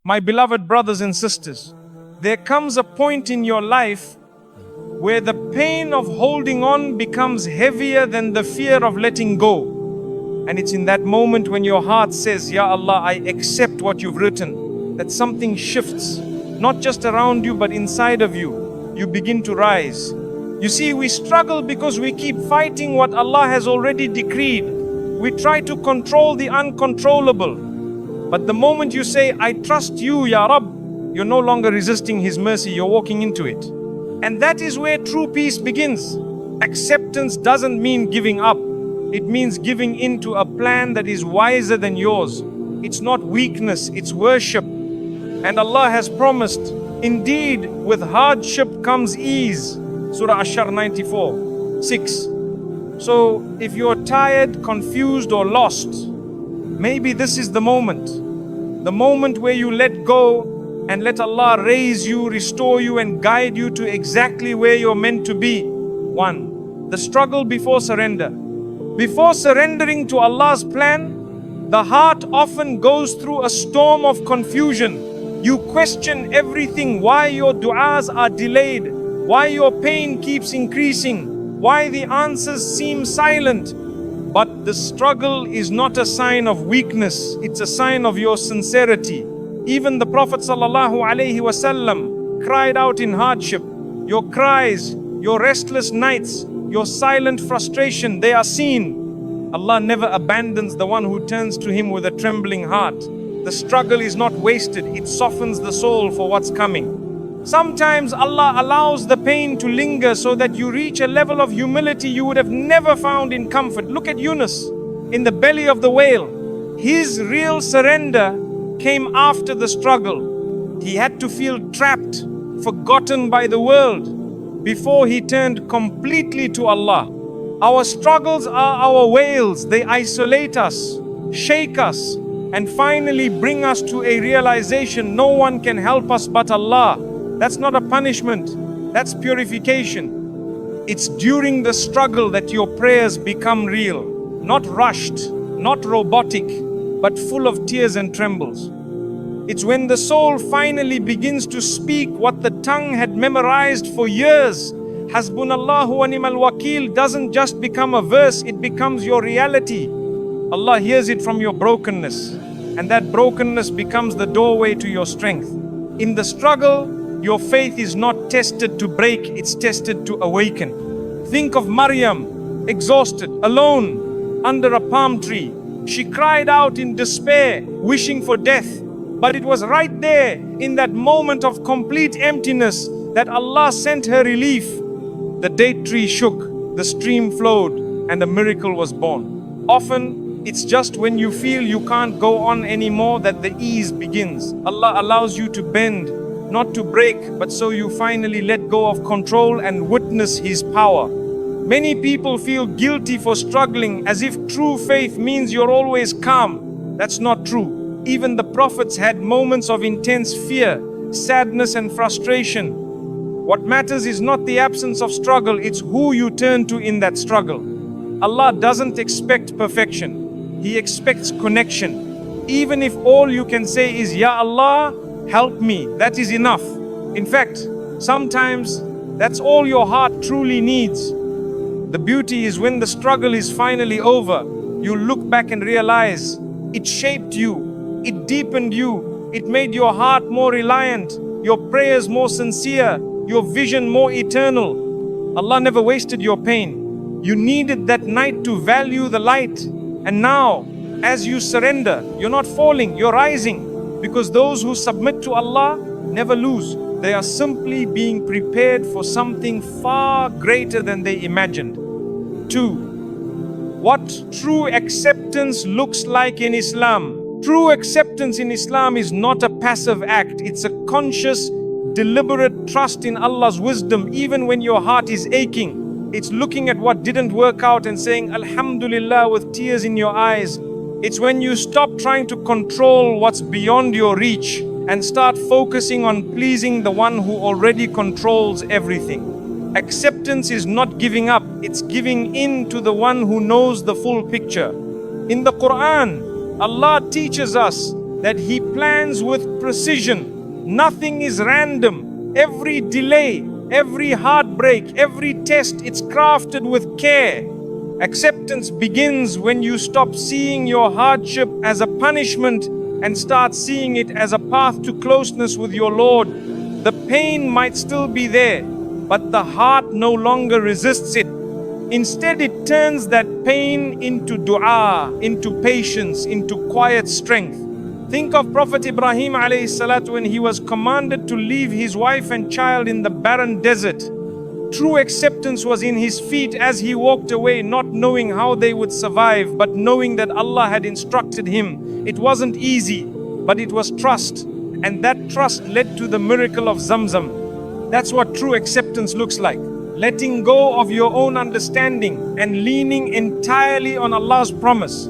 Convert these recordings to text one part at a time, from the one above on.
My beloved brothers and sisters, there comes a point in your life where the pain of holding on becomes heavier than the fear of letting go. And it's in that moment when your heart says, Ya Allah, I accept what you've written, that something shifts, not just around you, but inside of you. You begin to rise. You see, we struggle because we keep fighting what Allah has already decreed. We try to control the uncontrollable. But the moment you say, I trust you, Ya Rabb, you're no longer resisting His mercy, you're walking into it. And that is where true peace begins. Acceptance doesn't mean giving up. It means giving in to a plan that is wiser than yours. It's not weakness, it's worship. And Allah has promised, indeed, with hardship comes ease. Surah Ash-Shar 94:6. So if you're tired, confused, or lost, maybe this is the moment where you let go and let Allah raise you, restore you, and guide you to exactly where you're meant to be. 1. The struggle before surrender. Before surrendering to Allah's plan, the heart often goes through a storm of confusion. You question everything, why your du'as are delayed, why your pain keeps increasing, why the answers seem silent. But the struggle is not a sign of weakness, it's a sign of your sincerity. Even the Prophet ﷺ cried out in hardship. Your cries, your restless nights, your silent frustration, they are seen. Allah never abandons the one who turns to Him with a trembling heart. The struggle is not wasted, it softens the soul for what's coming. Sometimes Allah allows the pain to linger so that you reach a level of humility you would have never found in comfort. Look at Yunus in the belly of the whale. His real surrender came after the struggle. He had to feel trapped, forgotten by the world, before he turned completely to Allah. Our struggles are our whales. They isolate us, shake us, and finally bring us to a realization no one can help us but Allah. That's not a punishment, that's purification. It's during the struggle that your prayers become real, not rushed, not robotic, but full of tears and trembles. It's when the soul finally begins to speak what the tongue had memorized for years. Hasbunallahu wa ni'mal wakeel doesn't just become a verse, it becomes your reality. Allah hears it from your brokenness, and that brokenness becomes the doorway to your strength. In the struggle, your faith is not tested to break, it's tested to awaken. Think of Maryam, exhausted, alone, under a palm tree. She cried out in despair, wishing for death. But it was right there, in that moment of complete emptiness, that Allah sent her relief. The date tree shook, the stream flowed, and a miracle was born. Often, it's just when you feel you can't go on anymore that the ease begins. Allah allows you to bend, not to break, but so you finally let go of control and witness His power. Many people feel guilty for struggling, as if true faith means you're always calm. That's not true. Even the prophets had moments of intense fear, sadness, and frustration. What matters is not the absence of struggle, it's who you turn to in that struggle. Allah doesn't expect perfection, He expects connection. Even if all you can say is, Ya Allah, help me, that is enough. In fact, sometimes that's all your heart truly needs. The beauty is when the struggle is finally over, you look back and realize it shaped you, it deepened you, it made your heart more reliant, your prayers more sincere, your vision more eternal. Allah never wasted your pain. You needed that night to value the light. And now, as you surrender, you're not falling, you're rising. Because those who submit to Allah never lose. They are simply being prepared for something far greater than they imagined. 2. What true acceptance looks like in Islam. True acceptance in Islam is not a passive act. It's a conscious, deliberate trust in Allah's wisdom even when your heart is aching. It's looking at what didn't work out and saying Alhamdulillah with tears in your eyes. It's when you stop trying to control what's beyond your reach and start focusing on pleasing the one who already controls everything. Acceptance is not giving up, it's giving in to the one who knows the full picture. In the Quran, Allah teaches us that He plans with precision. Nothing is random. Every delay, every heartbreak, every test, it's crafted with care. Acceptance begins when you stop seeing your hardship as a punishment and start seeing it as a path to closeness with your Lord. The pain might still be there, but the heart no longer resists it. Instead, it turns that pain into dua, into patience, into quiet strength. Think of Prophet Ibrahim alayhi salatu when he was commanded to leave his wife and child in the barren desert. True acceptance was in his feet as he walked away, not knowing how they would survive, but knowing that Allah had instructed him. It wasn't easy, but it was trust. And that trust led to the miracle of Zamzam. That's what true acceptance looks like. Letting go of your own understanding and leaning entirely on Allah's promise.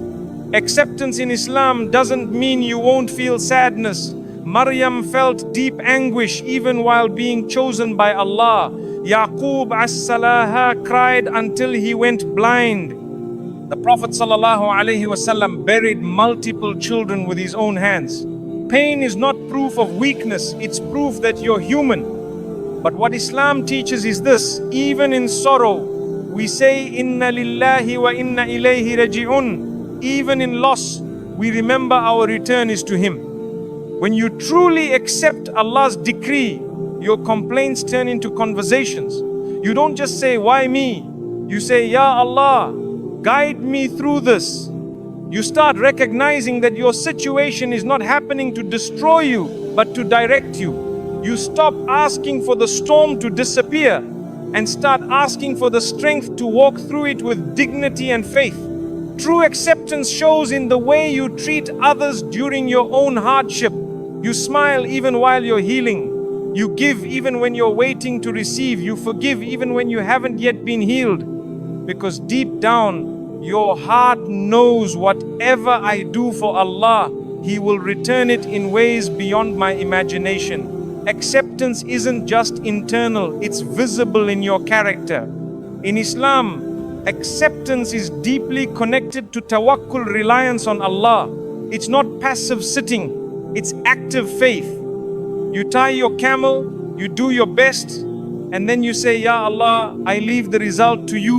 Acceptance in Islam doesn't mean you won't feel sadness. Maryam felt deep anguish even while being chosen by Allah. Yaqub as-Salaha cried until he went blind. The Prophet ﷺ buried multiple children with his own hands. Pain is not proof of weakness, it's proof that you're human. But what Islam teaches is this: even in sorrow, we say, Inna lillahi wa inna ilayhi raji'un. Even in loss, we remember our return is to Him. When you truly accept Allah's decree, your complaints turn into conversations. You don't just say, why me? You say, Ya Allah, guide me through this. You start recognizing that your situation is not happening to destroy you, but to direct you. You stop asking for the storm to disappear and start asking for the strength to walk through it with dignity and faith. True acceptance shows in the way you treat others during your own hardship. You smile even while you're healing. You give even when you're waiting to receive. You forgive even when you haven't yet been healed. Because deep down, your heart knows whatever I do for Allah, He will return it in ways beyond my imagination. Acceptance isn't just internal, it's visible in your character. In Islam, acceptance is deeply connected to tawakkul, reliance on Allah. It's not passive sitting, it's active faith. You tie your camel, you do your best, and then you say, Ya Allah, I leave the result to you.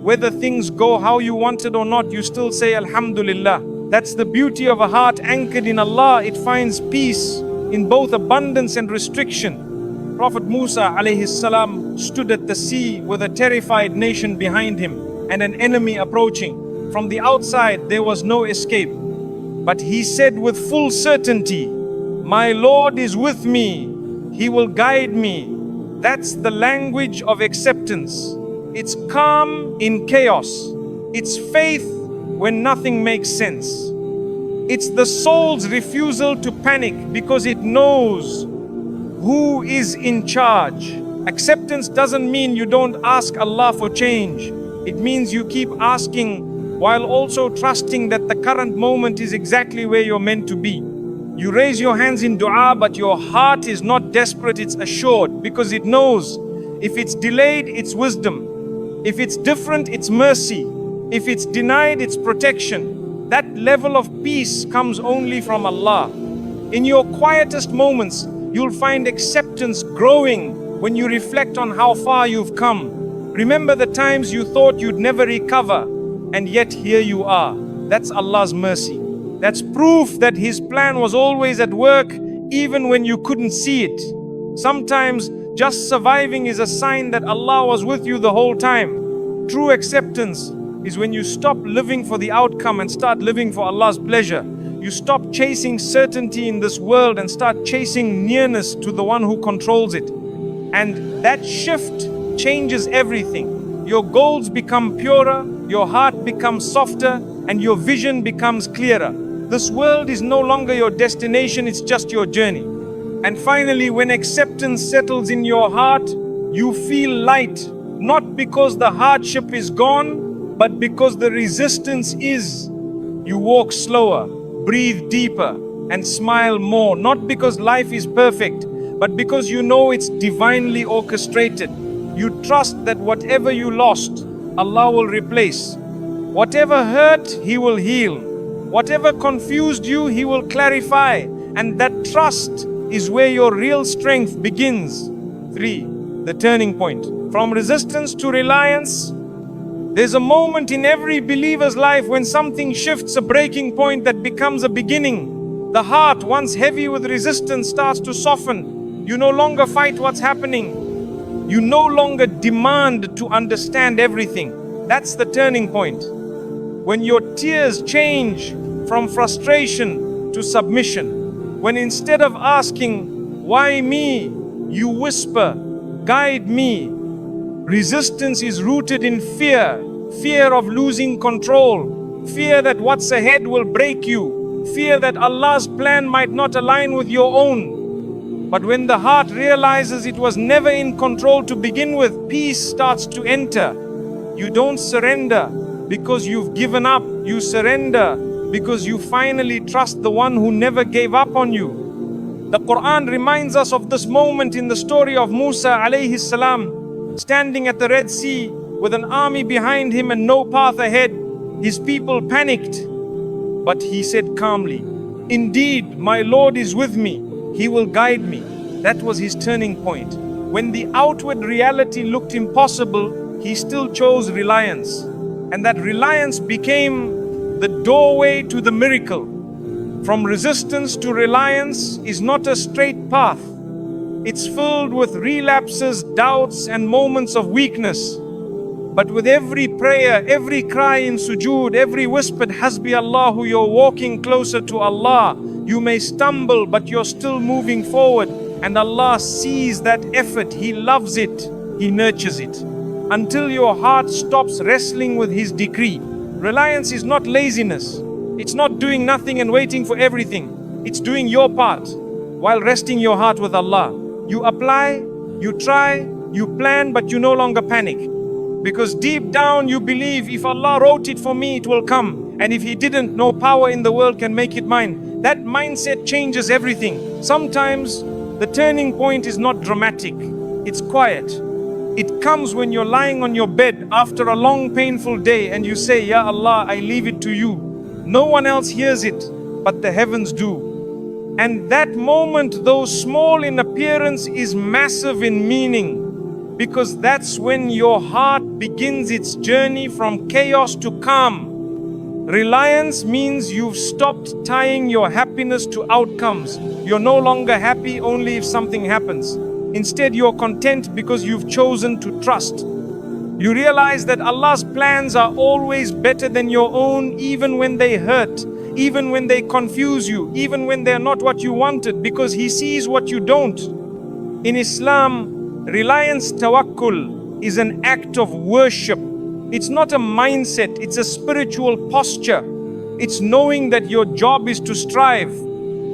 Whether things go how you wanted or not, you still say Alhamdulillah. That's the beauty of a heart anchored in Allah. It finds peace in both abundance and restriction. Prophet Musa alayhi salam stood at the sea with a terrified nation behind him and an enemy approaching. From the outside there was no escape. But he said with full certainty, my Lord is with me, He will guide me. That's the language of acceptance. It's calm in chaos. It's faith when nothing makes sense. It's the soul's refusal to panic because it knows who is in charge. Acceptance doesn't mean you don't ask Allah for change. It means you keep asking while also trusting that the current moment is exactly where you're meant to be. You raise your hands in dua, but your heart is not desperate, it's assured, because it knows if it's delayed, it's wisdom. If it's different, it's mercy. If it's denied, it's protection. That level of peace comes only from Allah. In your quietest moments, you'll find acceptance growing when you reflect on how far you've come. Remember the times you thought you'd never recover, and yet here you are. That's Allah's mercy. That's proof that His plan was always at work, even when you couldn't see it. Sometimes just surviving is a sign that Allah was with you the whole time. True acceptance is when you stop living for the outcome and start living for Allah's pleasure. You stop chasing certainty in this world and start chasing nearness to the one who controls it. And that shift changes everything. Your goals become purer, your heart becomes softer, and your vision becomes clearer. This world is no longer your destination, it's just your journey. And finally, when acceptance settles in your heart, you feel light, not because the hardship is gone, but because the resistance is. You walk slower, breathe deeper, and smile more, not because life is perfect, but because you know it's divinely orchestrated. You trust that whatever you lost, Allah will replace. Whatever hurt, He will heal. Whatever confused you, He will clarify. And that trust is where your real strength begins. 3. The turning point. From resistance to reliance. There's a moment in every believer's life when something shifts, a breaking point that becomes a beginning. The heart, once heavy with resistance, starts to soften. You no longer fight what's happening. You no longer demand to understand everything. That's the turning point. When your tears change from frustration to submission. When instead of asking, "Why me?" you whisper, "Guide me." Resistance is rooted in fear. Fear of losing control. Fear that what's ahead will break you. Fear that Allah's plan might not align with your own. But when the heart realizes it was never in control to begin with, peace starts to enter. You don't surrender because you've given up. You surrender because you finally trust the one who never gave up on you. The Quran reminds us of this moment in the story of Musa alayhi salam, standing at the Red Sea with an army behind him and no path ahead. His people panicked, but he said calmly, "Indeed, my Lord is with me. He will guide me." That was his turning point. When the outward reality looked impossible, he still chose reliance. And that reliance became the doorway to the miracle. From resistance to reliance is not a straight path. It's filled with relapses, doubts, and moments of weakness. But with every prayer, every cry in sujood, every whispered Hasbi Allahu, you're walking closer to Allah. You may stumble, but you're still moving forward. And Allah sees that effort. He loves it. He nurtures it. Until your heart stops wrestling with His decree. Reliance is not laziness. It's not doing nothing and waiting for everything. It's doing your part while resting your heart with Allah. You apply, you try, you plan, but you no longer panic. Because deep down you believe, if Allah wrote it for me, it will come. And if He didn't, no power in the world can make it mine. That mindset changes everything. Sometimes the turning point is not dramatic. It's quiet. It comes when you're lying on your bed after a long painful day and you say, "Ya Allah, I leave it to you." No one else hears it, but the heavens do. And that moment, though small in appearance, is massive in meaning. Because that's when your heart begins its journey from chaos to calm. Reliance means you've stopped tying your happiness to outcomes. You're no longer happy only if something happens. Instead, you're content because you've chosen to trust. You realize that Allah's plans are always better than your own, even when they hurt, even when they confuse you, even when they're not what you wanted, because He sees what you don't. In Islam, reliance, tawakkul, is an act of worship. It's not a mindset, it's a spiritual posture. It's knowing that your job is to strive,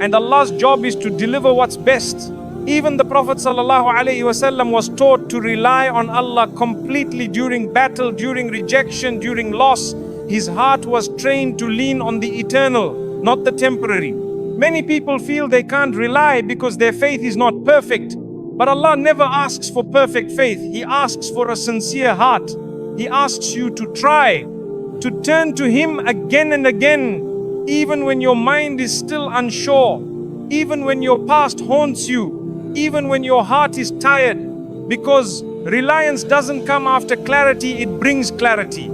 and Allah's job is to deliver what's best. Even the Prophet ﷺ was taught to rely on Allah completely during battle, during rejection, during loss. His heart was trained to lean on the eternal, not the temporary. Many people feel they can't rely because their faith is not perfect. But Allah never asks for perfect faith. He asks for a sincere heart. He asks you to try, to turn to Him again and again, even when your mind is still unsure, even when your past haunts you, even when your heart is tired, because reliance doesn't come after clarity, it brings clarity.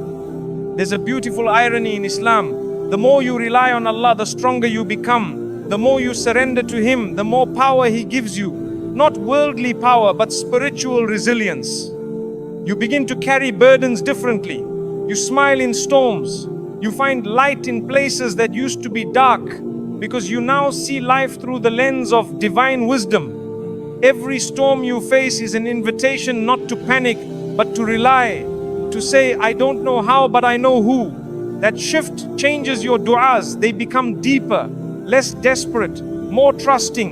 There's a beautiful irony in Islam. The more you rely on Allah, the stronger you become. The more you surrender to Him, the more power He gives you. Not worldly power, but spiritual resilience. You begin to carry burdens differently. You smile in storms. You find light in places that used to be dark, because you now see life through the lens of divine wisdom. Every storm you face is an invitation not to panic, but to rely, to say, "I don't know how, but I know who." That shift changes your du'as. They become deeper, less desperate, more trusting.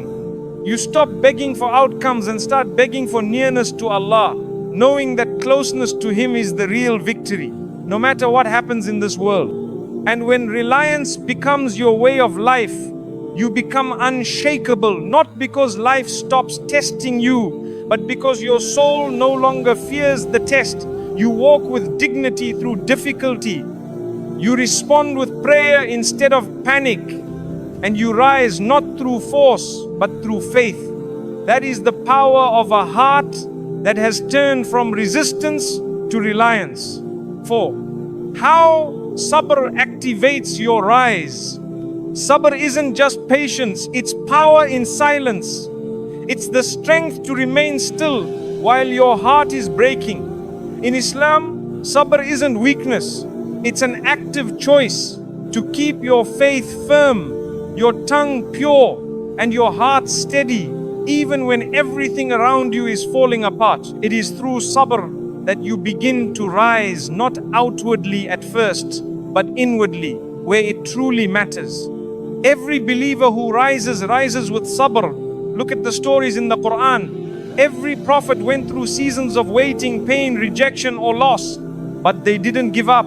You stop begging for outcomes and start begging for nearness to Allah, knowing that closeness to Him is the real victory, no matter what happens in this world. And when reliance becomes your way of life, you become unshakable, not because life stops testing you, but because your soul no longer fears the test. You walk with dignity through difficulty. You respond with prayer instead of panic, and you rise not through force but through faith. That is the power of a heart that has turned from resistance to reliance. 4. How Sabr activates your rise. Sabr isn't just patience, it's power in silence. It's the strength to remain still while your heart is breaking. In Islam, Sabr isn't weakness, it's an active choice to keep your faith firm, your tongue pure, and your heart steady, even when everything around you is falling apart. It is through Sabr that you begin to rise, not outwardly at first, but inwardly, where it truly matters. Every believer who rises with Sabr. Look at the stories in the Quran. Every prophet went through seasons of waiting, pain, rejection, or loss, but they didn't give up.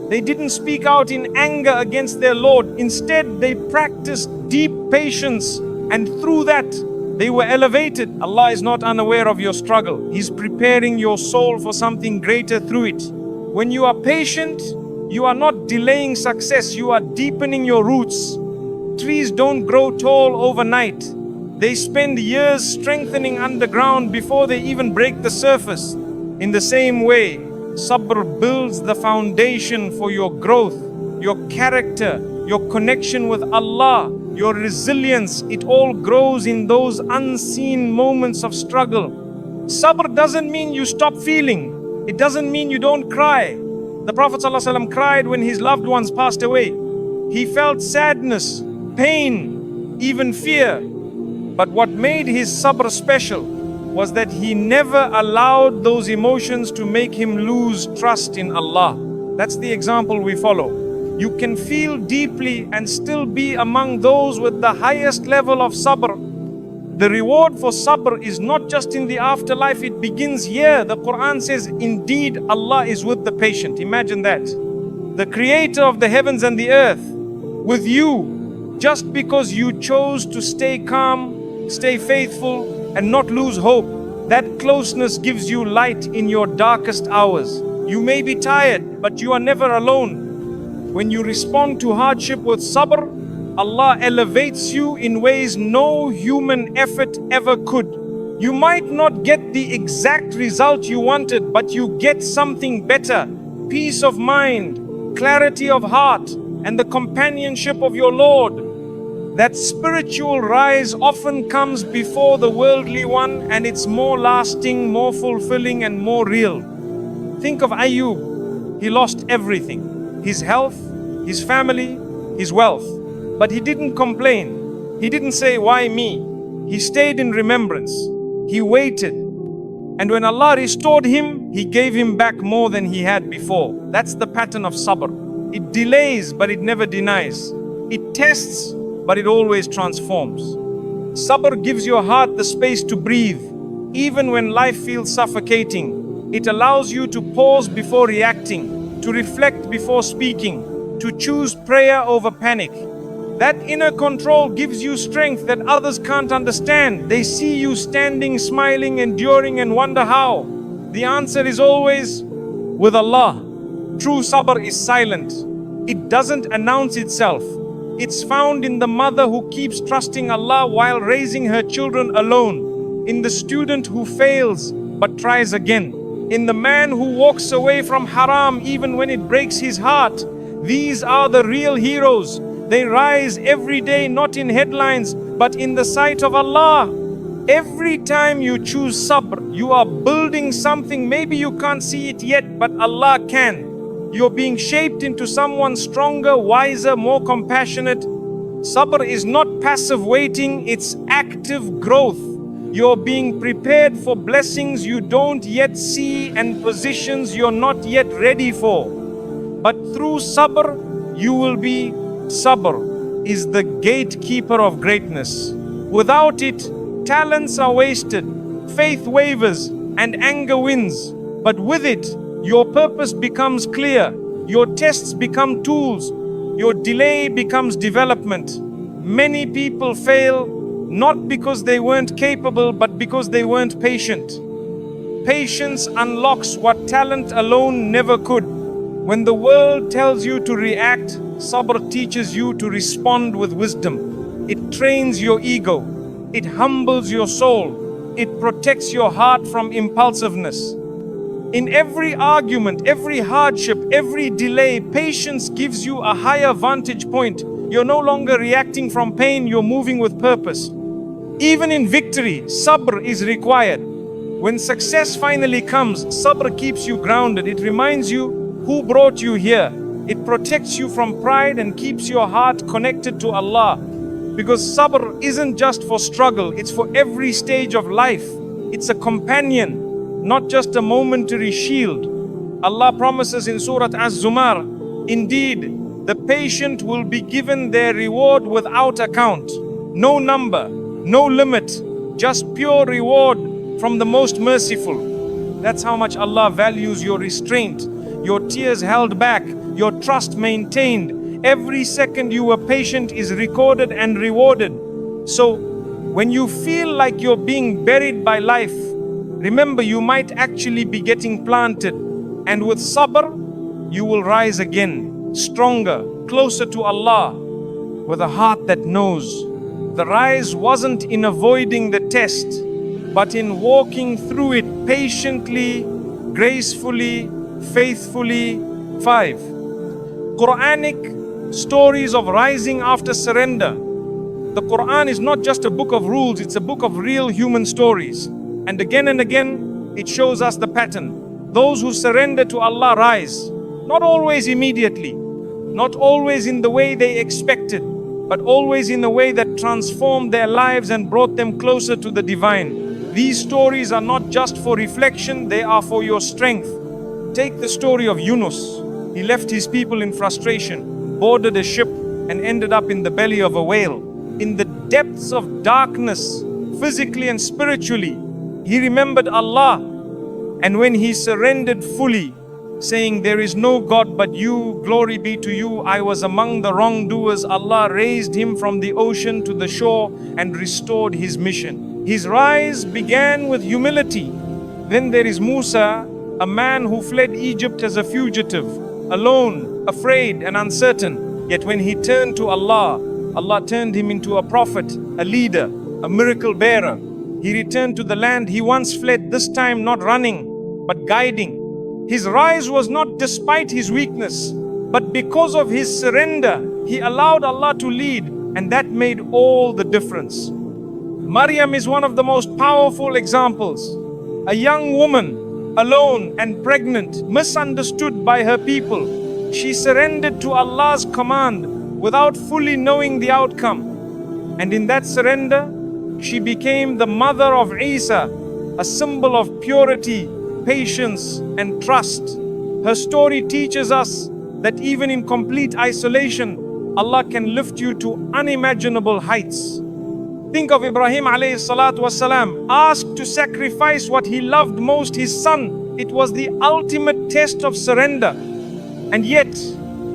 They didn't speak out in anger against their Lord. Instead, they practiced deep patience, and through that, they were elevated. Allah is not unaware of your struggle. He's preparing your soul for something greater through it. When you are patient, you are not delaying success, you are deepening your roots. Trees don't grow tall overnight. They spend years strengthening underground before they even break the surface. In the same way, Sabr builds the foundation for your growth, your character, your connection with Allah, your resilience. It all grows in those unseen moments of struggle. Sabr doesn't mean you stop feeling. It doesn't mean you don't cry. The Prophet ﷺ cried when his loved ones passed away. He felt sadness, pain, even fear. But what made his Sabr special was that he never allowed those emotions to make him lose trust in Allah. That's the example we follow. You can feel deeply and still be among those with the highest level of Sabr. The reward for Sabr is not just in the afterlife, it begins here. The Quran says, indeed, Allah is with the patient. Imagine that. The creator of the heavens and the earth, with you, just because you chose to stay calm, stay faithful, and not lose hope. That closeness gives you light in your darkest hours. You may be tired, but you are never alone. When you respond to hardship with Sabr, Allah elevates you in ways no human effort ever could. You might not get the exact result you wanted, but you get something better. Peace of mind, clarity of heart, and the companionship of your Lord. That spiritual rise often comes before the worldly one, and it's more lasting, more fulfilling, and more real. Think of Ayub. He lost everything. His health, his family, his wealth. But he didn't complain. He didn't say, why me? He stayed in remembrance. He waited. And when Allah restored him, He gave him back more than he had before. That's the pattern of Sabr. It delays, but it never denies. It tests, but it always transforms. Sabr gives your heart the space to breathe, even when life feels suffocating. It allows you to pause before reacting, to reflect before speaking, to choose prayer over panic. That inner control gives you strength that others can't understand. They see you standing, smiling, enduring, and wonder how. The answer is always with Allah. True Sabr is silent. It doesn't announce itself. It's found in the mother who keeps trusting Allah while raising her children alone, in the student who fails but tries again, in the man who walks away from haram even when it breaks his heart. These are the real heroes. They rise every day, not in headlines, but in the sight of Allah. Every time you choose Sabr, you are building something. Maybe you can't see it yet, but Allah can. You're being shaped into someone stronger, wiser, more compassionate. Sabr is not passive waiting, it's active growth. You're being prepared for blessings you don't yet see and positions you're not yet ready for. But through Sabr, you will be. Sabr is the gatekeeper of greatness. Without it, talents are wasted, faith wavers, and anger wins. But with it, your purpose becomes clear, your tests become tools, your delay becomes development. Many people fail not because they weren't capable, but because they weren't patient. Patience unlocks what talent alone never could. When the world tells you to react, Sabr teaches you to respond with wisdom. It trains your ego. It humbles your soul. It protects your heart from impulsiveness. In every argument, every hardship, every delay, patience gives you a higher vantage point. You're no longer reacting from pain, you're moving with purpose. Even in victory, Sabr is required. When success finally comes, Sabr keeps you grounded. It reminds you who brought you here. It protects you from pride and keeps your heart connected to Allah. Because Sabr isn't just for struggle, it's for every stage of life. It's a companion, not just a momentary shield. Allah promises in Surah Az-Zumar, indeed, the patient will be given their reward without account. No number, no limit, just pure reward from the most merciful. That's how much Allah values your restraint, your tears held back, your trust maintained. Every second you were patient is recorded and rewarded. So, when you feel like you're being buried by life, remember you might actually be getting planted. And with Sabr, you will rise again, stronger, closer to Allah, with a heart that knows. The rise wasn't in avoiding the test, but in walking through it patiently, gracefully, faithfully. 5. Quranic stories of rising after surrender. The Quran is not just a book of rules, it's a book of real human stories. And again, it shows us the pattern. Those who surrender to Allah rise, not always immediately, not always in the way they expected, but always in a way that transformed their lives and brought them closer to the divine. These stories are not just for reflection, they are for your strength. Take the story of Yunus. He left his people in frustration, boarded a ship, and ended up in the belly of a whale. In the depths of darkness, physically and spiritually, he remembered Allah. And when he surrendered fully, saying, "There is no God but you, glory be to you, I was among the wrongdoers," Allah raised him from the ocean to the shore and restored his mission. His rise began with humility. Then there is Musa, a man who fled Egypt as a fugitive, alone, afraid and uncertain. Yet when he turned to Allah, Allah turned him into a prophet, a leader, a miracle bearer. He returned to the land he once fled, this time not running, but guiding. His rise was not despite his weakness, but because of his surrender. He allowed Allah to lead, and that made all the difference. Maryam is one of the most powerful examples. A young woman, alone and pregnant, misunderstood by her people. She surrendered to Allah's command without fully knowing the outcome. And in that surrender, she became the mother of Isa, a symbol of purity, patience, and trust. Her story teaches us that even in complete isolation, Allah can lift you to unimaginable heights. Think of Ibrahim alayhi salatu wasalam, asked to sacrifice what he loved most, his son. It was the ultimate test of surrender. And yet,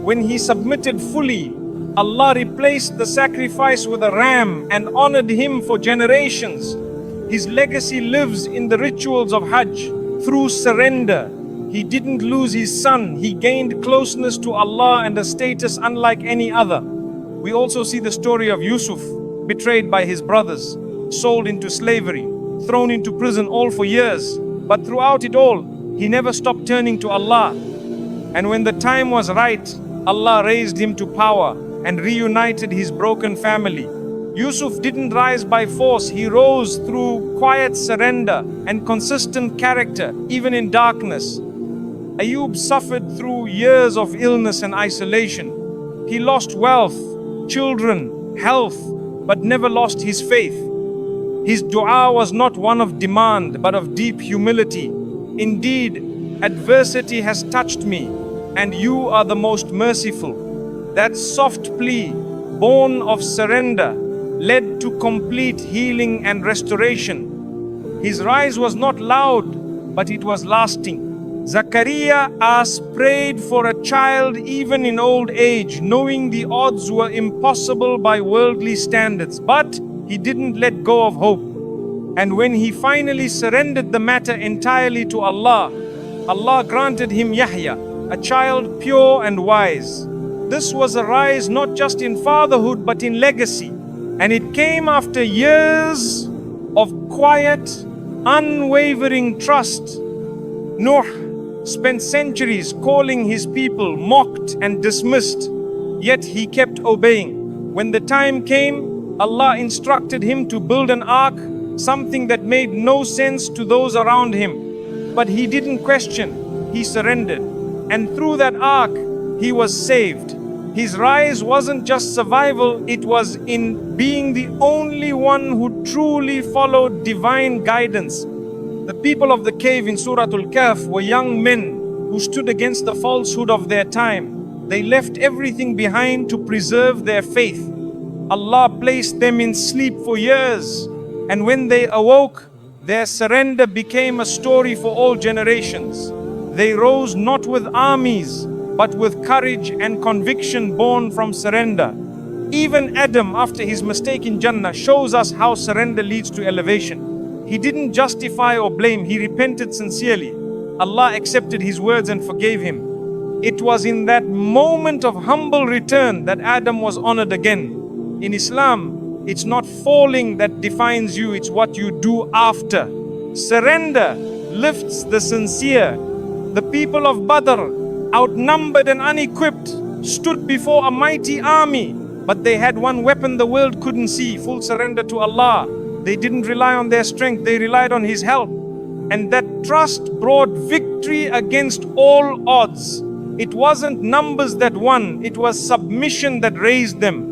when he submitted fully, Allah replaced the sacrifice with a ram and honored him for generations. His legacy lives in the rituals of Hajj. Through surrender, he didn't lose his son. He gained closeness to Allah and a status unlike any other. We also see the story of Yusuf, betrayed by his brothers, sold into slavery, thrown into prison, all for years. But throughout it all, he never stopped turning to Allah. And when the time was right, Allah raised him to power and reunited his broken family. Yusuf didn't rise by force, he rose through quiet surrender and consistent character, even in darkness. Ayub suffered through years of illness and isolation. He lost wealth, children, health, but never lost his faith. His dua was not one of demand, but of deep humility. Indeed, adversity has touched me, and you are the most merciful. That soft plea, born of surrender, led to complete healing and restoration. His rise was not loud, but it was lasting. Zachariah prayed for a child even in old age, knowing the odds were impossible by worldly standards, but he didn't let go of hope. And when he finally surrendered the matter entirely to Allah, Allah granted him Yahya, a child pure and wise. This was a rise not just in fatherhood but in legacy. And it came after years of quiet, unwavering trust. Nuh spent centuries calling his people, mocked and dismissed, yet he kept obeying. When the time came, Allah instructed him to build an ark, something that made no sense to those around him. But he didn't question, he surrendered. And through that ark, he was saved. His rise wasn't just survival, it was in being the only one who truly followed divine guidance. The people of the cave in Surah Al-Kahf were young men who stood against the falsehood of their time. They left everything behind to preserve their faith. Allah placed them in sleep for years, and when they awoke, their surrender became a story for all generations. They rose not with armies, but with courage and conviction born from surrender. Even Adam, after his mistake in Jannah, shows us how surrender leads to elevation. He didn't justify or blame, he repented sincerely. Allah accepted his words and forgave him. It was in that moment of humble return that Adam was honored again. In Islam, it's not falling that defines you, it's what you do after. Surrender lifts the sincere. The people of Badr, outnumbered and unequipped, stood before a mighty army, but they had one weapon the world couldn't see: full surrender to Allah. They didn't rely on their strength, they relied on His help. And that trust brought victory against all odds. It wasn't numbers that won, it was submission that raised them.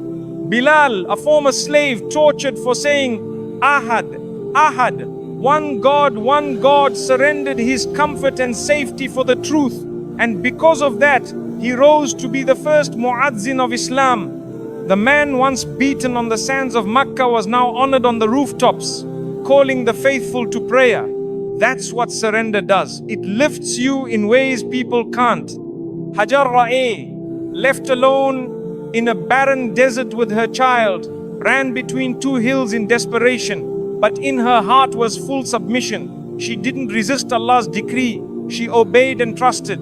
Bilal, a former slave, tortured for saying Ahad, Ahad, one God, surrendered his comfort and safety for the truth. And because of that, he rose to be the first muazzin of Islam. The man once beaten on the sands of Makkah was now honored on the rooftops, calling the faithful to prayer. That's what surrender does. It lifts you in ways people can't. Hajar Ra'eh, left alone in a barren desert with her child, ran between two hills in desperation, but in her heart was full submission. She didn't resist Allah's decree, she obeyed and trusted.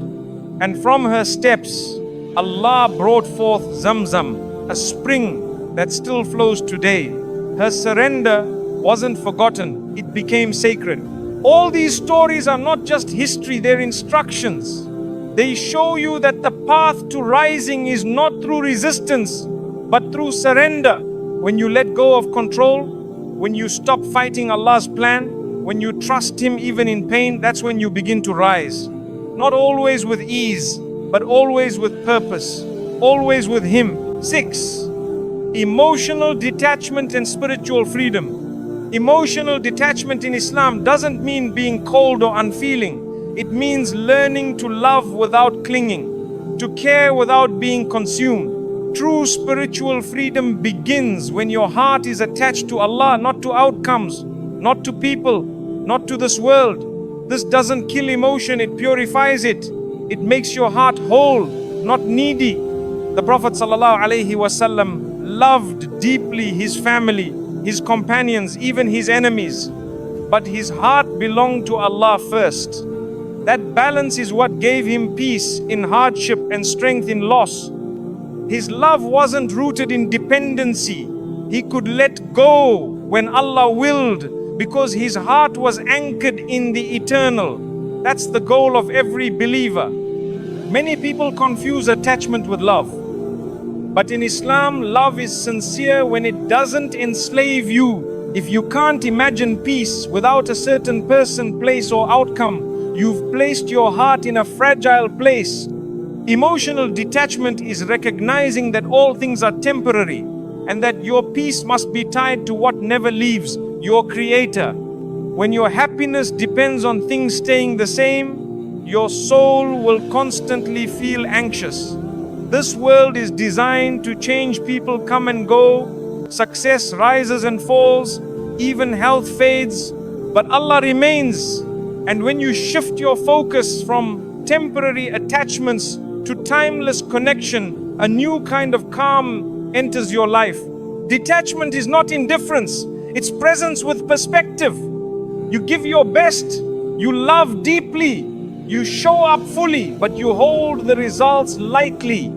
And from her steps, Allah brought forth Zamzam, a spring that still flows today. Her surrender wasn't forgotten, it became sacred. All these stories are not just history, they're instructions. They show you that the path to rising is not through resistance, but through surrender. When you let go of control, when you stop fighting Allah's plan, when you trust Him even in pain, that's when you begin to rise. Not always with ease, but always with purpose, always with Him. 6. Emotional detachment and spiritual freedom. Emotional detachment in Islam doesn't mean being cold or unfeeling. It means learning to love without clinging, to care without being consumed. True spiritual freedom begins when your heart is attached to Allah, not to outcomes, not to people, not to this world. This doesn't kill emotion, it purifies it. It makes your heart whole, not needy. The Prophet ﷺ loved deeply his family, his companions, even his enemies. But his heart belonged to Allah first. That balance is what gave him peace in hardship and strength in loss. His love wasn't rooted in dependency. He could let go when Allah willed because his heart was anchored in the eternal. That's the goal of every believer. Many people confuse attachment with love. But in Islam, love is sincere when it doesn't enslave you. If you can't imagine peace without a certain person, place, or outcome, you've placed your heart in a fragile place. Emotional detachment is recognizing that all things are temporary and that your peace must be tied to what never leaves, your Creator. When your happiness depends on things staying the same, your soul will constantly feel anxious. This world is designed to change. People come and go, success rises and falls, even health fades, but Allah remains. And when you shift your focus from temporary attachments to timeless connection, a new kind of calm enters your life. Detachment is not indifference, it's presence with perspective. You give your best, you love deeply, You show up fully, but you hold the results lightly.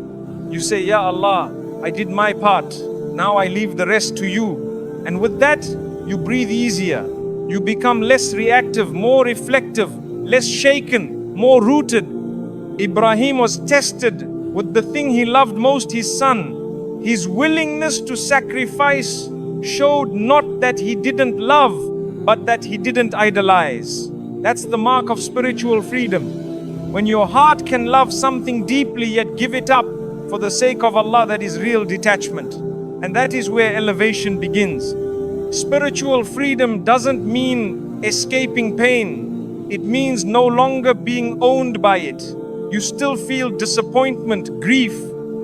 You say, Ya Allah, I did my part. Now I leave the rest to you. And with that, you breathe easier. You become less reactive, more reflective, less shaken, more rooted. Ibrahim was tested with the thing he loved most, his son. His willingness to sacrifice showed not that he didn't love, but that he didn't idolize. That's the mark of spiritual freedom. When your heart can love something deeply yet give it up for the sake of Allah, that is real detachment. And that is where elevation begins. Spiritual freedom doesn't mean escaping pain. It means no longer being owned by it. You still feel disappointment, grief,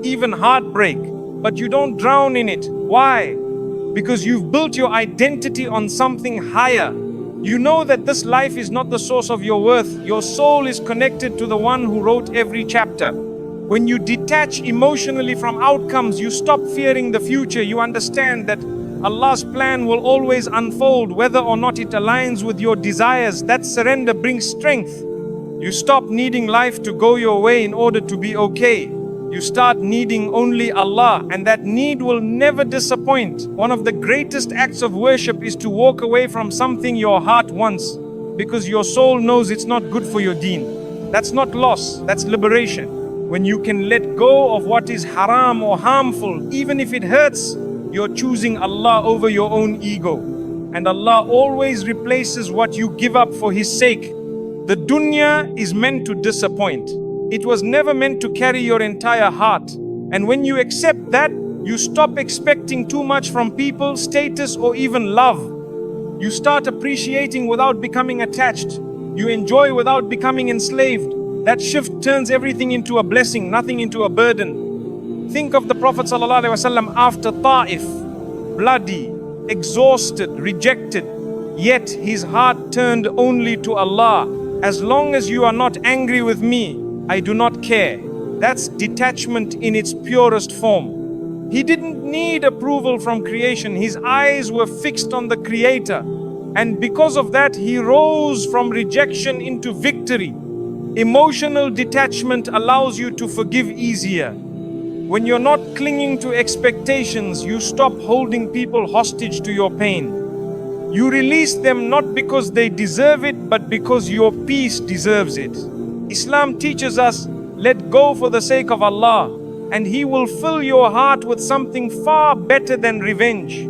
even heartbreak, but you don't drown in it. Why? Because you've built your identity on something higher. You know that this life is not the source of your worth. Your soul is connected to the one who wrote every chapter. When you detach emotionally from outcomes, you stop fearing the future. You understand that Allah's plan will always unfold, whether or not it aligns with your desires. That surrender brings strength. You stop needing life to go your way in order to be okay. You start needing only Allah, and that need will never disappoint. One of the greatest acts of worship is to walk away from something your heart wants, because your soul knows it's not good for your deen. That's not loss, that's liberation. When you can let go of what is haram or harmful, even if it hurts, you're choosing Allah over your own ego. And Allah always replaces what you give up for His sake. The dunya is meant to disappoint. It was never meant to carry your entire heart. And when you accept that, you stop expecting too much from people, status, or even love. You start appreciating without becoming attached. You enjoy without becoming enslaved. That shift turns everything into a blessing, nothing into a burden. Think of the Prophet ﷺ after Ta'if, bloody, exhausted, rejected, yet his heart turned only to Allah. As long as you are not angry with me, I do not care. That's detachment in its purest form. He didn't need approval from creation. His eyes were fixed on the Creator. And because of that, he rose from rejection into victory. Emotional detachment allows you to forgive easier. When you're not clinging to expectations, you stop holding people hostage to your pain. You release them not because they deserve it, but because your peace deserves it. Islam teaches us, let go for the sake of Allah, and He will fill your heart with something far better than revenge.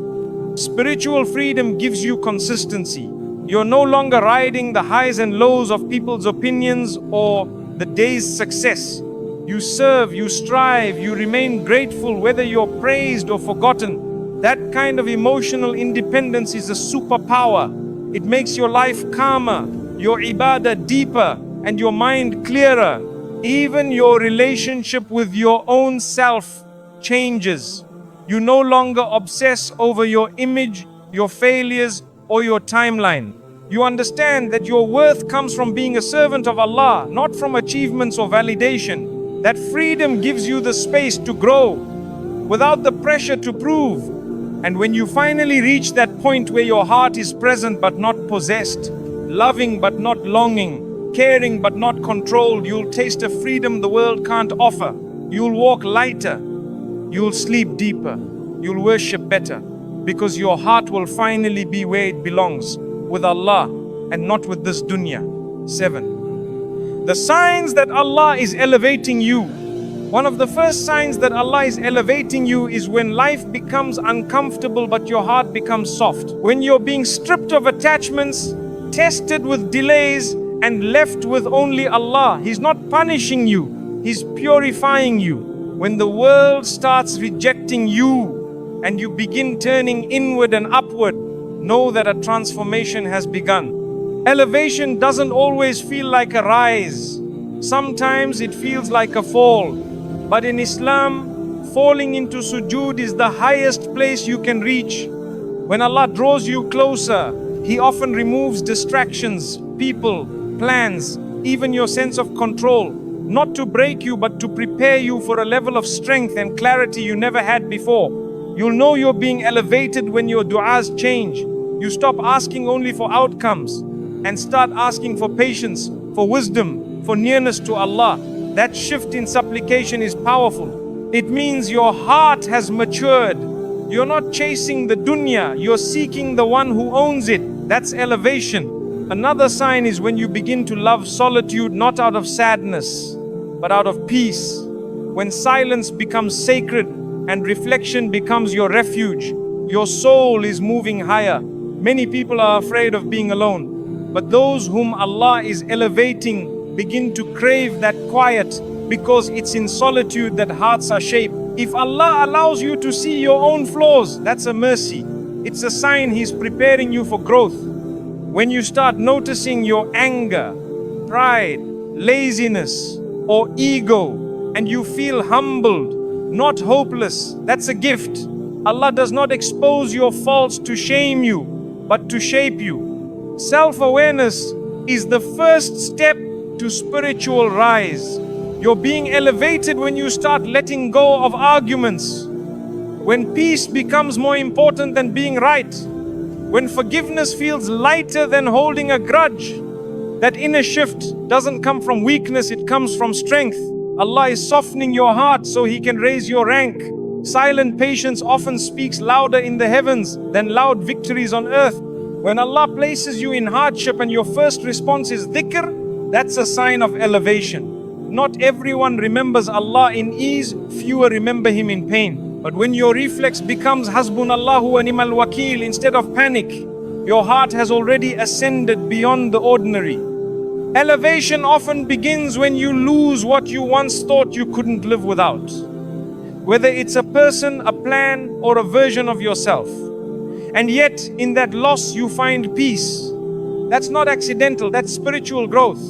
Spiritual freedom gives you consistency. You're no longer riding the highs and lows of people's opinions or the day's success. You serve, you strive, you remain grateful whether you're praised or forgotten. That kind of emotional independence is a superpower. It makes your life calmer, your ibadah deeper, and your mind clearer. Even your relationship with your own self changes. You no longer obsess over your image, your failures, or your timeline. You understand that your worth comes from being a servant of Allah, not from achievements or validation. That freedom gives you the space to grow without the pressure to prove. And when you finally reach that point where your heart is present but not possessed, loving but not longing, caring but not controlled, you'll taste a freedom the world can't offer. You'll walk lighter, you'll sleep deeper, you'll worship better, because your heart will finally be where it belongs, with Allah and not with this dunya. 7. The signs that Allah is elevating you. One of the first signs that Allah is elevating you is when life becomes uncomfortable but your heart becomes soft. When you're being stripped of attachments, tested with delays, and left with only Allah. He's not punishing you, He's purifying you. When the world starts rejecting you and you begin turning inward and upward, know that a transformation has begun. Elevation doesn't always feel like a rise. Sometimes it feels like a fall. But in Islam, falling into sujood is the highest place you can reach. When Allah draws you closer, He often removes distractions, people, plans, even your sense of control, not to break you but to prepare you for a level of strength and clarity you never had before. You'll know you're being elevated when your du'as change. You stop asking only for outcomes and start asking for patience, for wisdom, for nearness to Allah. That shift in supplication is powerful. It means your heart has matured. You're not chasing the dunya, you're seeking the one who owns it. That's elevation. Another sign is when you begin to love solitude, not out of sadness, but out of peace. When silence becomes sacred and reflection becomes your refuge, your soul is moving higher. Many people are afraid of being alone, but those whom Allah is elevating begin to crave that quiet, because it's in solitude that hearts are shaped. If Allah allows you to see your own flaws, that's a mercy. It's a sign He's preparing you for growth. When you start noticing your anger, pride, laziness, or ego, and you feel humbled, not hopeless, that's a gift. Allah does not expose your faults to shame you, but to shape you. Self-awareness is the first step to spiritual rise. You're being elevated when you start letting go of arguments. When peace becomes more important than being right. When forgiveness feels lighter than holding a grudge. That inner shift doesn't come from weakness, it comes from strength. Allah is softening your heart so He can raise your rank. Silent patience often speaks louder in the heavens than loud victories on earth. When Allah places you in hardship and your first response is dhikr, that's a sign of elevation. Not everyone remembers Allah in ease, fewer remember Him in pain. But when your reflex becomes Hasbunallahu wa ni'mal wakeel instead of panic, your heart has already ascended beyond the ordinary. Elevation often begins when you lose what you once thought you couldn't live without. Whether it's a person, a plan, or a version of yourself. And yet, in that loss you find peace. That's not accidental, that's spiritual growth.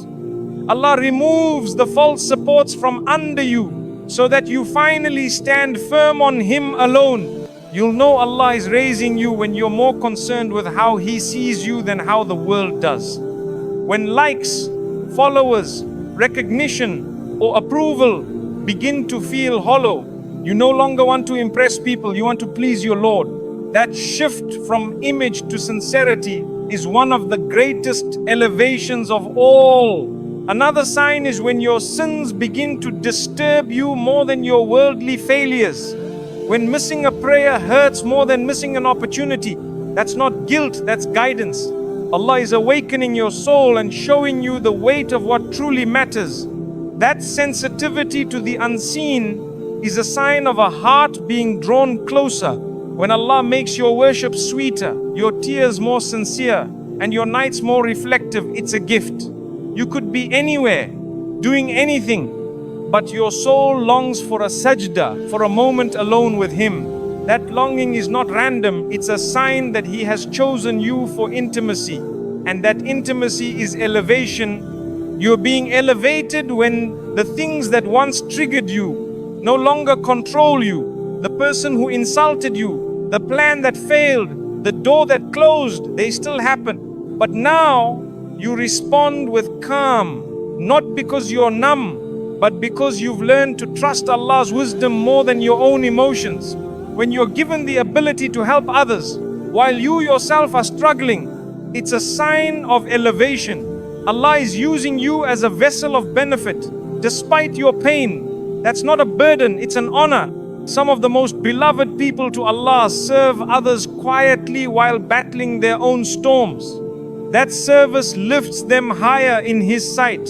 Allah removes the false supports from under you so that you finally stand firm on Him alone. You'll know Allah is raising you when you're more concerned with how He sees you than how the world does. When likes, followers, recognition, or approval begin to feel hollow, you no longer want to impress people, you want to please your Lord. That shift from image to sincerity is one of the greatest elevations of all. Another sign is when your sins begin to disturb you more than your worldly failures. When missing a prayer hurts more than missing an opportunity. That's not guilt, that's guidance. Allah is awakening your soul and showing you the weight of what truly matters. That sensitivity to the unseen is a sign of a heart being drawn closer. When Allah makes your worship sweeter, your tears more sincere, and your nights more reflective, it's a gift. You could be anywhere, doing anything, but your soul longs for a sajda, for a moment alone with Him. That longing is not random, it's a sign that He has chosen you for intimacy. And that intimacy is elevation. You're being elevated when the things that once triggered you no longer control you. The person who insulted you, the plan that failed, the door that closed, they still happen. But now, you respond with calm, not because you're numb, but because you've learned to trust Allah's wisdom more than your own emotions. When you're given the ability to help others, while you yourself are struggling, it's a sign of elevation. Allah is using you as a vessel of benefit, despite your pain. That's not a burden, it's an honor. Some of the most beloved people to Allah serve others quietly while battling their own storms. That service lifts them higher in His sight.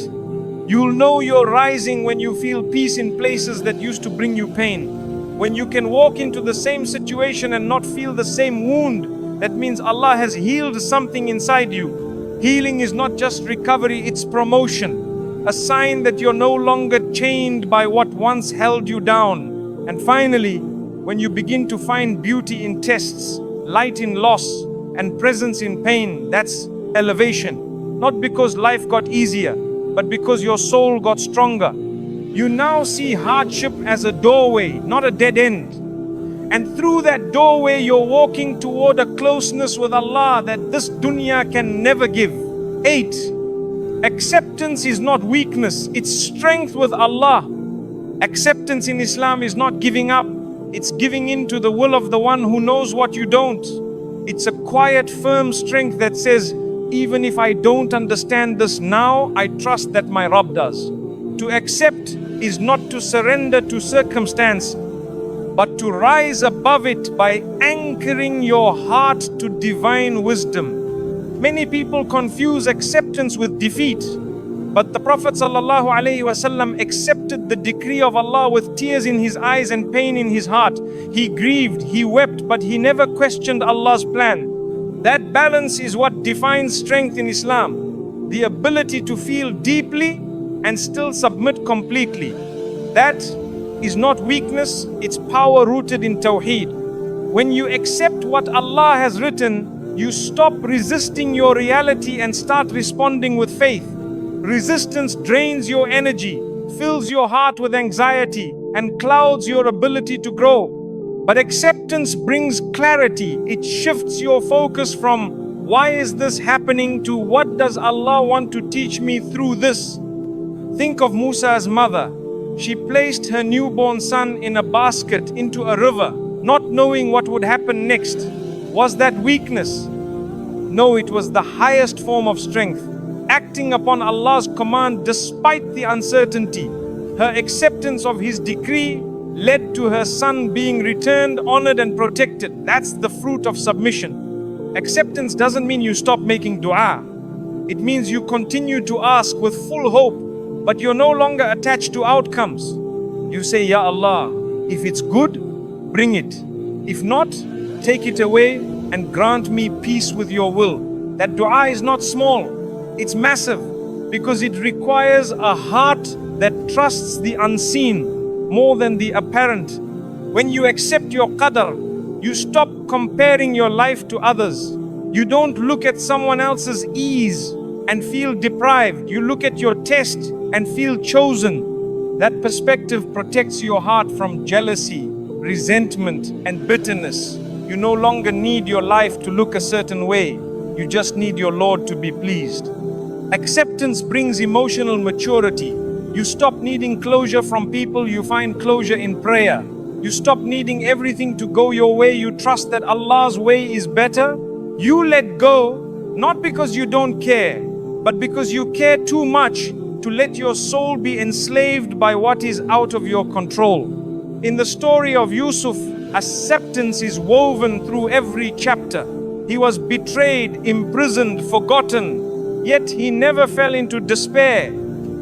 You'll know you're rising when you feel peace in places that used to bring you pain. When you can walk into the same situation and not feel the same wound, that means Allah has healed something inside you. Healing is not just recovery, it's promotion. A sign that you're no longer chained by what once held you down. And finally, when you begin to find beauty in tests, light in loss, and presence in pain, that's elevation. Not because life got easier, but because your soul got stronger. You now see hardship as a doorway, not a dead end. And through that doorway, you're walking toward a closeness with Allah that this dunya can never give. 8. Acceptance is not weakness, it's strength with Allah. Acceptance in Islam is not giving up, it's giving in to the will of the one who knows what you don't. It's a quiet, firm strength that says, even if I don't understand this now, I trust that my Rabb does. To accept is not to surrender to circumstance, but to rise above it by anchoring your heart to divine wisdom. Many people confuse acceptance with defeat, but the Prophet ﷺ accepted the decree of Allah with tears in his eyes and pain in his heart. He grieved, he wept, but he never questioned Allah's plan. That balance is what defines strength in Islam. The ability to feel deeply and still submit completely. That is not weakness, it's power rooted in Tawheed. When you accept what Allah has written, you stop resisting your reality and start responding with faith. Resistance drains your energy, fills your heart with anxiety, and clouds your ability to grow. But acceptance brings clarity. It shifts your focus from why is this happening to what does Allah want to teach me through this. Think of Musa's mother. She placed her newborn son in a basket into a river, not knowing what would happen next. Was that weakness? No, it was the highest form of strength. Acting upon Allah's command despite the uncertainty. Her acceptance of His decree led to her son being returned, honored and protected. That's the fruit of submission. Acceptance doesn't mean you stop making dua. It means you continue to ask with full hope, but you're no longer attached to outcomes. You say, Ya Allah, if it's good, bring it. If not, take it away and grant me peace with your will. That dua is not small. It's massive because it requires a heart that trusts the unseen more than the apparent. When you accept your Qadr, you stop comparing your life to others. You don't look at someone else's ease and feel deprived. You look at your test and feel chosen. That perspective protects your heart from jealousy, resentment, and bitterness. You no longer need your life to look a certain way. You just need your Lord to be pleased. Acceptance brings emotional maturity. You stop needing closure from people, you find closure in prayer. You stop needing everything to go your way, you trust that Allah's way is better. You let go, not because you don't care, but because you care too much to let your soul be enslaved by what is out of your control. In the story of Yusuf, acceptance is woven through every chapter. He was betrayed, imprisoned, forgotten. Yet he never fell into despair.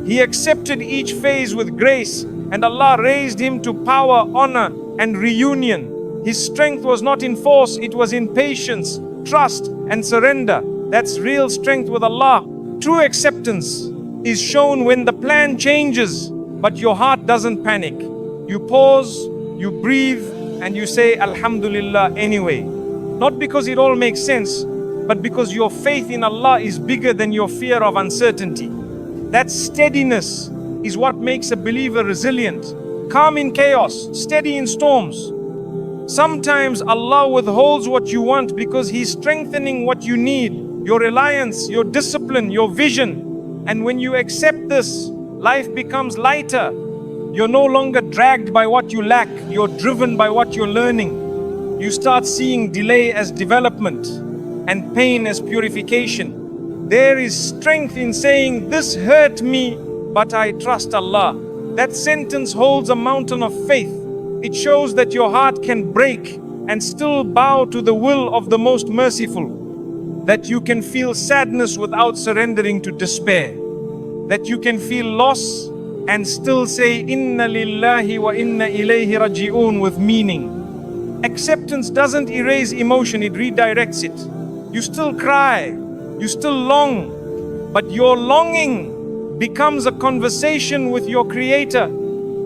He accepted each phase with grace, and Allah raised him to power, honor, and reunion. His strength was not in force, it was in patience, trust, and surrender. That's real strength with Allah. True acceptance is shown when the plan changes, but your heart doesn't panic. You pause, you breathe, and you say Alhamdulillah anyway. Not because it all makes sense, but because your faith in Allah is bigger than your fear of uncertainty. That steadiness is what makes a believer resilient, calm in chaos, steady in storms. Sometimes Allah withholds what you want because He's strengthening what you need, your reliance, your discipline, your vision. And when you accept this, life becomes lighter. You're no longer dragged by what you lack, you're driven by what you're learning. You start seeing delay as development and pain as purification. There is strength in saying, this hurt me, but I trust Allah. That sentence holds a mountain of faith. It shows that your heart can break and still bow to the will of the most merciful. That you can feel sadness without surrendering to despair. That you can feel loss and still say, Inna lillahi wa inna ilayhi raji'un with meaning. Acceptance doesn't erase emotion, it redirects it. You still cry, you still long, but your longing becomes a conversation with your Creator.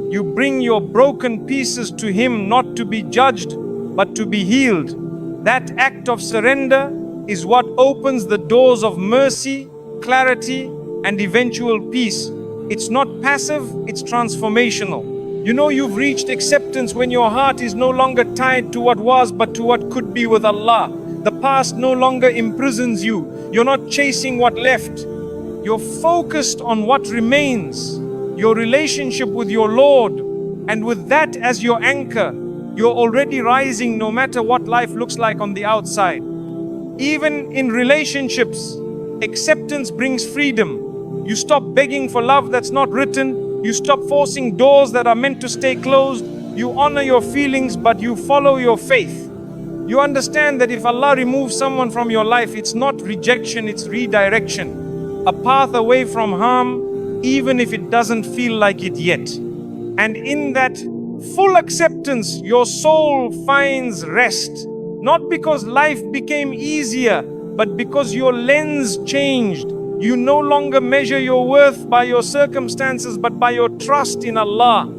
You bring your broken pieces to Him, not to be judged, but to be healed. That act of surrender is what opens the doors of mercy, clarity, and eventual peace. It's not passive, it's transformational. You know you've reached acceptance when your heart is no longer tied to what was, but to what could be with Allah. The past no longer imprisons you. You're not chasing what left. You're focused on what remains. Your relationship with your Lord. And with that as your anchor, you're already rising no matter what life looks like on the outside. Even in relationships, Acceptance brings freedom. You stop begging for love that's not written. You stop forcing doors that are meant to stay closed. You honor your feelings, but you follow your faith. You understand that if Allah removes someone from your life, it's not rejection, it's redirection. A path away from harm, even if it doesn't feel like it yet. And in that full acceptance, your soul finds rest. Not because life became easier, but because your lens changed. You no longer measure your worth by your circumstances, but by your trust in Allah.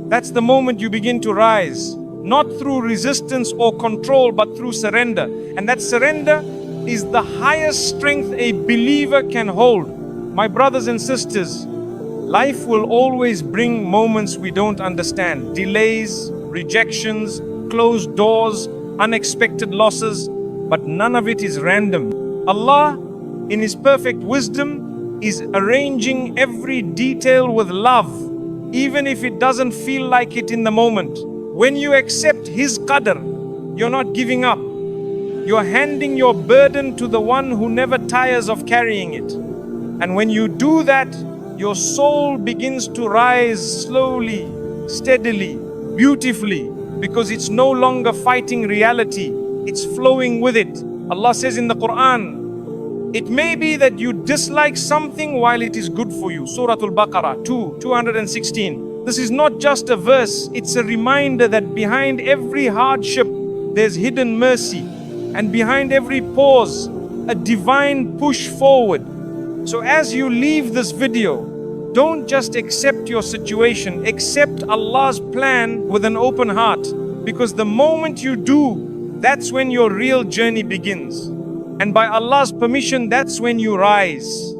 That's the moment you begin to rise. Not through resistance or control, but through surrender. And that surrender is the highest strength a believer can hold. My brothers and sisters, life will always bring moments we don't understand. Delays, rejections, closed doors, unexpected losses, but none of it is random. Allah, in His perfect wisdom, is arranging every detail with love, even if it doesn't feel like it in the moment. When you accept His Qadr, you're not giving up. You're handing your burden to the one who never tires of carrying it. And when you do that, your soul begins to rise slowly, steadily, beautifully, because it's no longer fighting reality, it's flowing with it. Allah says in the Quran, it may be that you dislike something while it is good for you. Surah Al-Baqarah 216. This is not just a verse, it's a reminder that behind every hardship, there's hidden mercy. And behind every pause, a divine push forward. So as you leave this video, don't just accept your situation, accept Allah's plan with an open heart. Because the moment you do, that's when your real journey begins. And by Allah's permission, that's when you rise.